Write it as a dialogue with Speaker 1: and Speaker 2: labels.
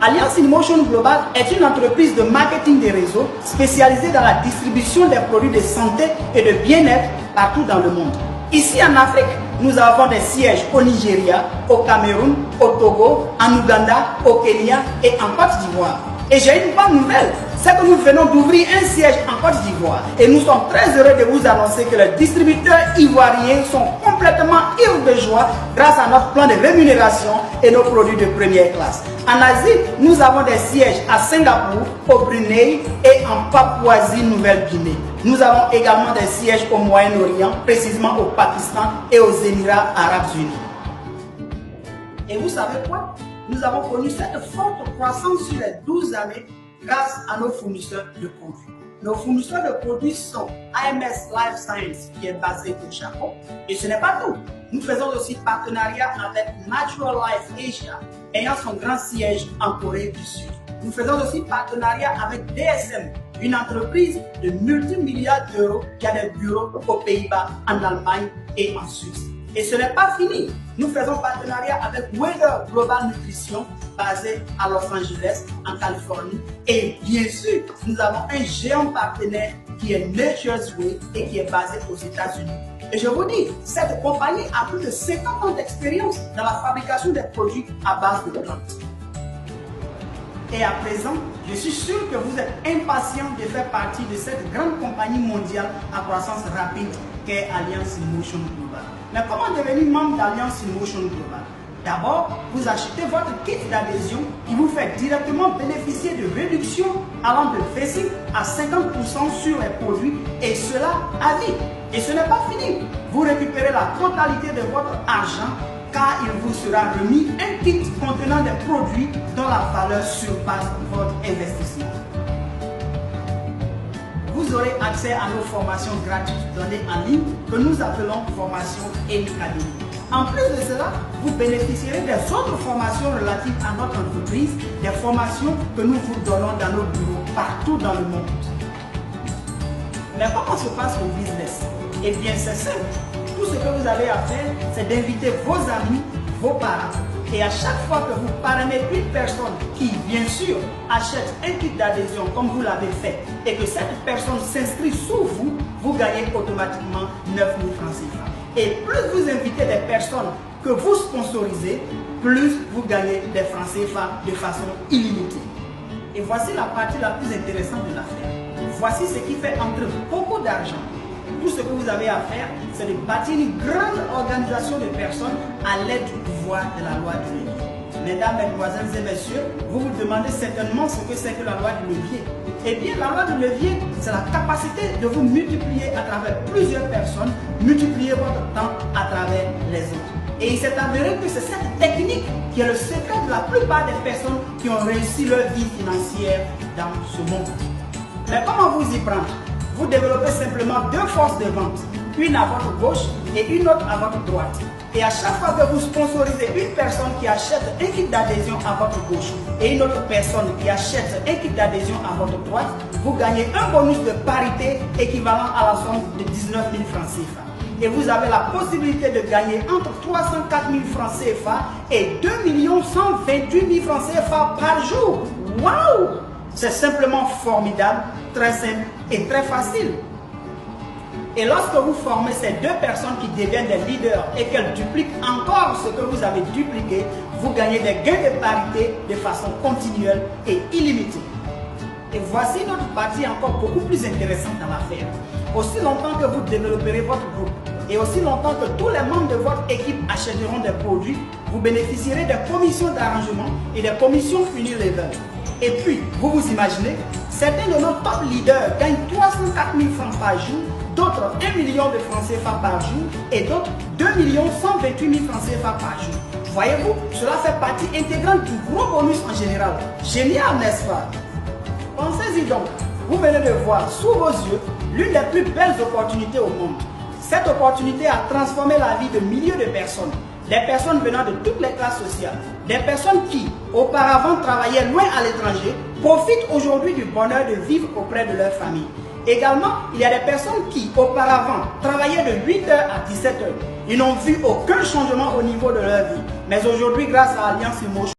Speaker 1: Alliance InMotion Global est une entreprise de marketing des réseaux spécialisée dans la distribution des produits de santé et de bien-être partout dans le monde. Ici en Afrique, nous avons des sièges au Nigeria, au Cameroun, au Togo, en Ouganda, au Kenya et en Côte d'Ivoire. Et j'ai une bonne nouvelle, c'est que nous venons d'ouvrir un siège en Côte d'Ivoire. Et nous sommes très heureux de vous annoncer que les distributeurs ivoiriens sont complètement ivres de joie grâce à notre plan de rémunération et nos produits de première classe. En Asie, nous avons des sièges à Singapour, au Brunei et en Papouasie-Nouvelle-Guinée. Nous avons également des sièges au Moyen-Orient, précisément au Pakistan et aux Émirats Arabes Unis. Et vous savez quoi? Nous avons connu cette forte croissance sur les 12 années grâce à nos fournisseurs de produits. Nos fournisseurs de produits sont AMS Life Science qui est basé au Japon. Et ce n'est pas tout. Nous faisons aussi partenariat avec Natural Life Asia, ayant son grand siège en Corée du Sud. Nous faisons aussi partenariat avec DSM, une entreprise de multimilliards d'euros qui a des bureaux aux Pays-Bas, en Allemagne et en Suisse. Et ce n'est pas fini. Nous faisons partenariat avec Weather Global Nutrition, basé à Los Angeles, en Californie. Et bien sûr, nous avons un géant partenaire qui est Nature's Way et qui est basé aux États-Unis. Et je vous dis, cette compagnie a plus de 50 ans d'expérience dans la fabrication des produits à base de plantes. Et à présent, je suis sûr que vous êtes impatient de faire partie de cette grande compagnie mondiale à croissance rapide qu'est Alliance InMotion Global. Mais comment devenir membre d'Alliance InMotion Global? D'abord, vous achetez votre kit d'adhésion qui vous fait directement bénéficier de réductions allant de 25 à 50% sur les produits et cela à vie. Et ce n'est pas fini. Vous récupérez la totalité de votre argent car il vous sera remis un kit contenant des produits dont la valeur surpasse votre investissement. Vous aurez accès à nos formations gratuites données en ligne que nous appelons Formation Academy. En plus de cela, vous bénéficierez des autres formations relatives à notre entreprise, des formations que nous vous donnons dans nos bureaux partout dans le monde. Mais comment se passe le business? Eh bien, c'est simple. Tout ce que vous avez à faire, c'est d'inviter vos amis, vos parents. Et à chaque fois que vous parrainez une personne qui, bien sûr, achète un kit d'adhésion comme vous l'avez fait et que cette personne s'inscrit sous vous, vous gagnez automatiquement 9 000 francs CFA. Et plus vous invitez des personnes que vous sponsorisez, plus vous gagnez des francs CFA de façon illimitée. Et voici la partie la plus intéressante de l'affaire. Voici ce qui fait entrer beaucoup d'argent. Tout ce que vous avez à faire, c'est de bâtir une grande organisation de personnes à l'aide du pouvoir de la loi du levier. Mesdames, mesdemoiselles et messieurs, vous vous demandez certainement ce que c'est que la loi du levier. Eh bien, la loi du levier, c'est la capacité de vous multiplier à travers plusieurs personnes, multiplier votre temps à travers les autres. Et il s'est avéré que c'est cette technique qui est le secret de la plupart des personnes qui ont réussi leur vie financière dans ce monde. Mais comment vous y prendre? Vous développez simplement deux forces de vente, une à votre gauche et une autre à votre droite. Et à chaque fois que vous sponsorisez une personne qui achète un kit d'adhésion à votre gauche et une autre personne qui achète un kit d'adhésion à votre droite, vous gagnez un bonus de parité équivalent à la somme de 19 000 francs CFA. Et vous avez la possibilité de gagner entre 304 000 francs CFA et 2 128 000 francs CFA par jour. Waouh! C'est simplement formidable, très simple et très facile. Et lorsque vous formez ces deux personnes qui deviennent des leaders et qu'elles dupliquent encore ce que vous avez dupliqué, vous gagnez des gains de parité de façon continuelle et illimitée. Et voici notre partie encore beaucoup plus intéressante dans l'affaire. Aussi longtemps que vous développerez votre groupe et aussi longtemps que tous les membres de votre équipe achèteront des produits, vous bénéficierez des commissions d'arrangement et des commissions unilever. Et puis, vous vous imaginez, certains de nos top leaders gagnent 304 000 francs par jour, d'autres 1 million de francs CFA par jour et d'autres 2 128 000 francs CFA par jour. Voyez-vous, cela fait partie intégrante du gros bonus en général. Génial, n'est-ce pas? Pensez-y donc, vous venez de voir sous vos yeux l'une des plus belles opportunités au monde. Cette opportunité a transformé la vie de milliers de personnes. Des personnes venant de toutes les classes sociales, des personnes qui, auparavant, travaillaient loin à l'étranger, profitent aujourd'hui du bonheur de vivre auprès de leur famille. Également, il y a des personnes qui, auparavant, travaillaient de 8h à 17h. Ils n'ont vu aucun changement au niveau de leur vie. Mais aujourd'hui, grâce à Alliance InMotion,